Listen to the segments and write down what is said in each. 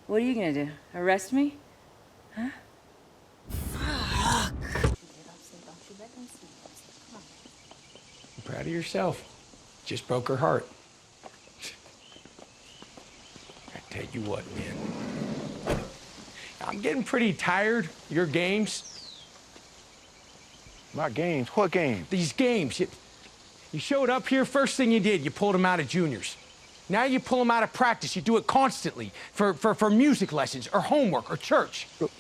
What are you gonna do? Arrest me? Huh? I'm proud of yourself. Just broke her heart. I tell you what, man. I'm getting pretty tired of your games. My games? What games? These games. You showed up here, first thing you did, you pulled them out of juniors. Now you pull them out of practice. You do it constantly for music lessons or homework or church. Look,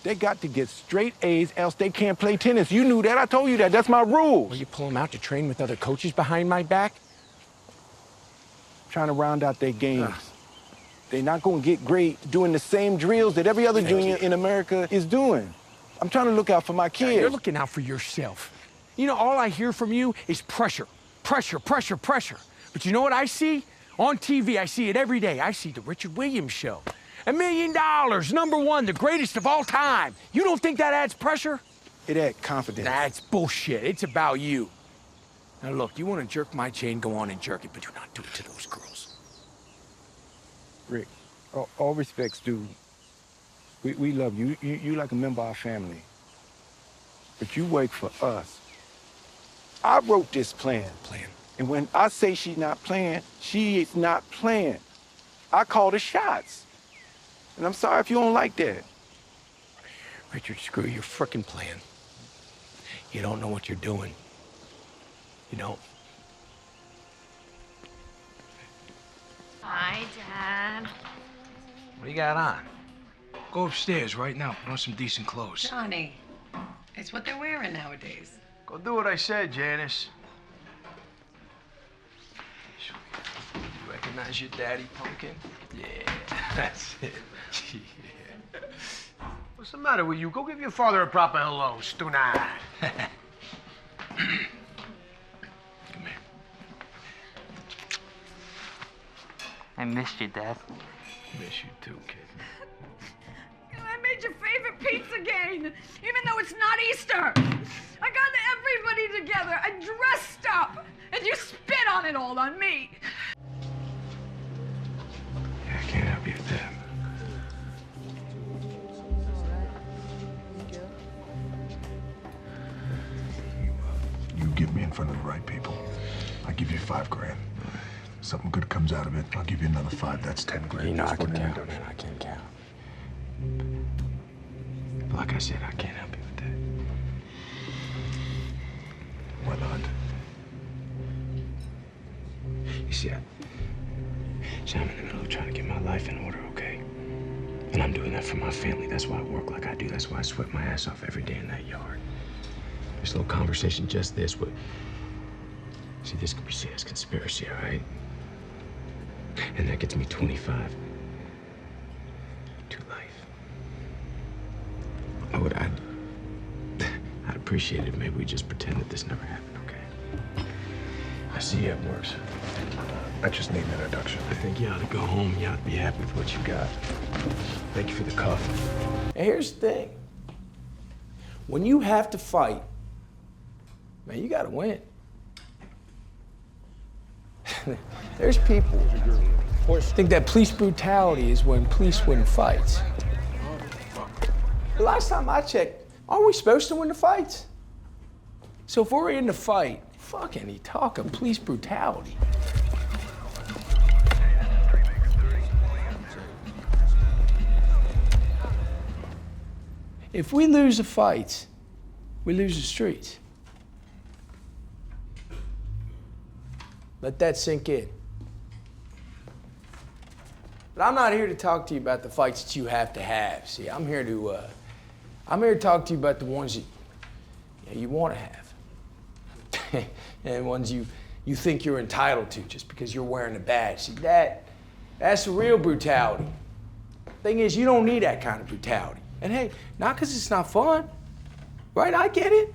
they got to get straight A's, else they can't play tennis. You knew that. I told you that. That's my rules. Well, you pull them out to train with other coaches behind my back? Trying to round out their games. They're not going to get great doing the same drills that every other junior in America is doing. I'm trying to look out for my kids. Yeah, you're looking out for yourself. You know, all I hear from you is pressure. Pressure, pressure, pressure. But you know what I see? On TV, I see it every day. I see the Richard Williams show. $1 million, #1, the greatest of all time. You don't think that adds pressure? It adds confidence. That's bullshit. It's about you. Now look, you want to jerk my chain, go on and jerk it, but do not do it to those girls. Rick, all respects due. We love you. You like a member of our family. But you work for us. I wrote this plan. And when I say she's not playing, she is not playing. I call the shots. And I'm sorry if you don't like that. Richard, screw your frickin' plan. You don't know what you're doing. You don't. Hi, Dad. What do you got on? Go upstairs right now. Put on some decent clothes. Johnny, it's what they're wearing nowadays. Go do what I said, Janice. You recognize your daddy, Pumpkin? Yeah, that's it. Yeah. What's the matter with you? Go give your father a proper hello, Stunai. Come here. I missed you, Dad. Miss you too, kid. I made your favorite pizza again, even though it's not Easter. I got everybody together. I dressed up, and you spit on it all on me. Yeah, I can't help you with that. You get me in front of the right people. I give you $5 grand. Something good comes out of it, I'll give you another 5. That's 10 grand. You know, I Just can put it in. count, man. I can count. But like I said, I can't help you with that. Why not? You see, I'm in the middle of trying to get my life in order, okay? And I'm doing that for my family. That's why I work like I do. That's why I sweat my ass off every day in that yard. This little conversation, just this, but see, this could be seen as conspiracy, all right? And that gets me 25 to life. I'd appreciate it if maybe we just pretend that this never happened, okay? I see you at work, sir. I just need an introduction. I think you ought to go home. You ought to be happy with what you got. Thank you for the coffee. And here's the thing. When you have to fight, man, you gotta win. There's people who think that police brutality is when police win fights. The last time I checked, aren't we supposed to win the fights? So if we're in the fight, fuck any talk of police brutality. If we lose the fights, we lose the streets. Let that sink in. But I'm not here to talk to you about the fights that you have to have. See, I'm here to talk to you about the ones that you want to have. And ones you think you're entitled to just because you're wearing a badge. See, that's the real brutality. Thing is, you don't need that kind of brutality. And hey, not because it's not fun, right? I get it.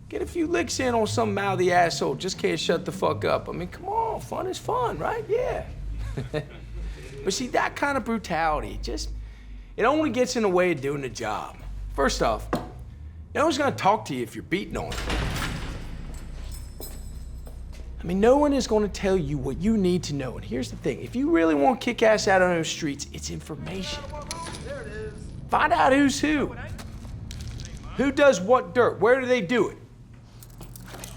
Get a few licks in on some mouthy asshole, just can't shut the fuck up. I mean, come on, fun is fun, right? Yeah. But see, that kind of brutality, it only gets in the way of doing the job. First off, no one's gonna talk to you if you're beating on them. I mean, no one is going to tell you what you need to know. And here's the thing, if you really want to kick ass out on those streets, it's information. Find out who's who. Who does what dirt? Where do they do it?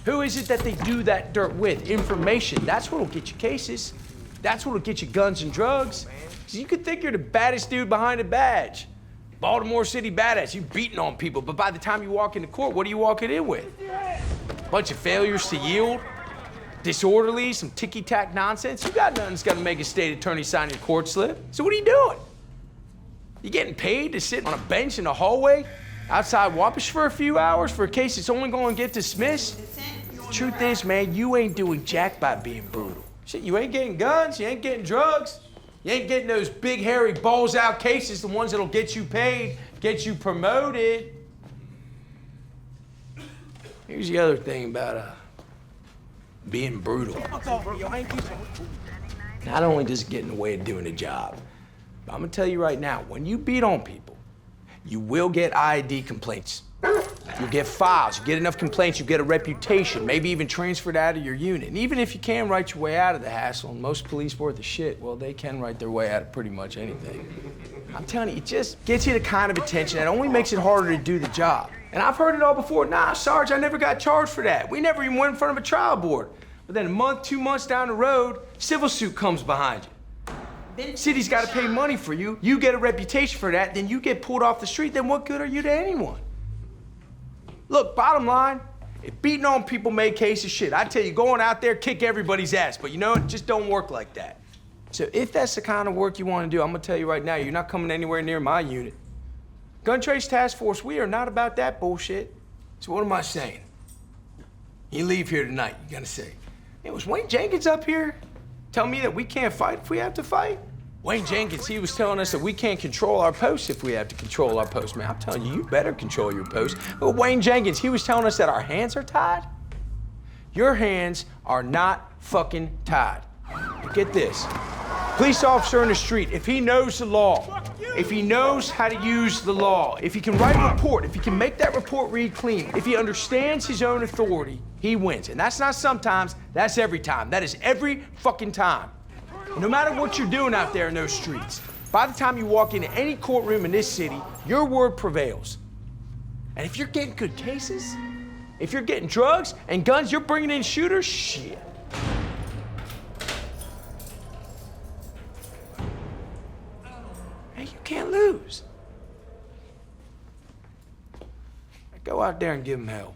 Who is it that they do that dirt with? Information. That's what'll get you cases. That's what'll get you guns and drugs. So you could think you're the baddest dude behind a badge. Baltimore City badass, you beating on people, but by the time you walk into court, what are you walking in with? Bunch of failures to yield, disorderly, some ticky-tack nonsense. You got nothing that's gonna make a state attorney sign your court slip. So what are you doing? You getting paid to sit on a bench in the hallway outside Wabash for a few hours for a case that's only gonna get dismissed? Truth is, man, you ain't doing jack by being brutal. Shit, you ain't getting guns, you ain't getting drugs, you ain't getting those big, hairy, balls-out cases, the ones that'll get you paid, get you promoted. Here's the other thing about being brutal. Not only does it get in the way of doing a job, but I'm gonna tell you right now, when you beat on people, you will get ID complaints. You'll get files, you get enough complaints, you get a reputation, maybe even transferred out of your unit. And even if you can write your way out of the hassle, and most police worth of shit, well, they can write their way out of pretty much anything. I'm telling you, it just gets you the kind of attention that only makes it harder to do the job. And I've heard it all before. Nah, Sarge, I never got charged for that. We never even went in front of a trial board. But then a month, 2 months down the road, civil suit comes behind you. City's got to pay money for you. You get a reputation for that, then you get pulled off the street. Then what good are you to anyone? Look, bottom line, if beating on people made cases, shit, I tell you, going out there, kick everybody's ass. But you know, it just don't work like that. So if that's the kind of work you want to do, I'm gonna tell you right now, you're not coming anywhere near my unit. Gun Trace Task Force, we are not about that bullshit. So what am I saying? You leave here tonight, you gotta say, hey, was Wayne Jenkins up here telling me that we can't fight if we have to fight? Wayne Jenkins, he was telling us that we can't control our posts if we have to control our posts. Man, I'm telling you, you better control your posts. But Wayne Jenkins, he was telling us that our hands are tied. Your hands are not fucking tied. Get this. Police officer in the street, if he knows the law, if he knows how to use the law, if he can write a report, if he can make that report read clean, if he understands his own authority, he wins. And that's not sometimes, that's every time. That is every fucking time. No matter what you're doing out there in those streets, by the time you walk into any courtroom in this city, your word prevails. And if you're getting good cases, if you're getting drugs and guns, you're bringing in shooters, shit. Hey, you can't lose. Go out there and give them hell.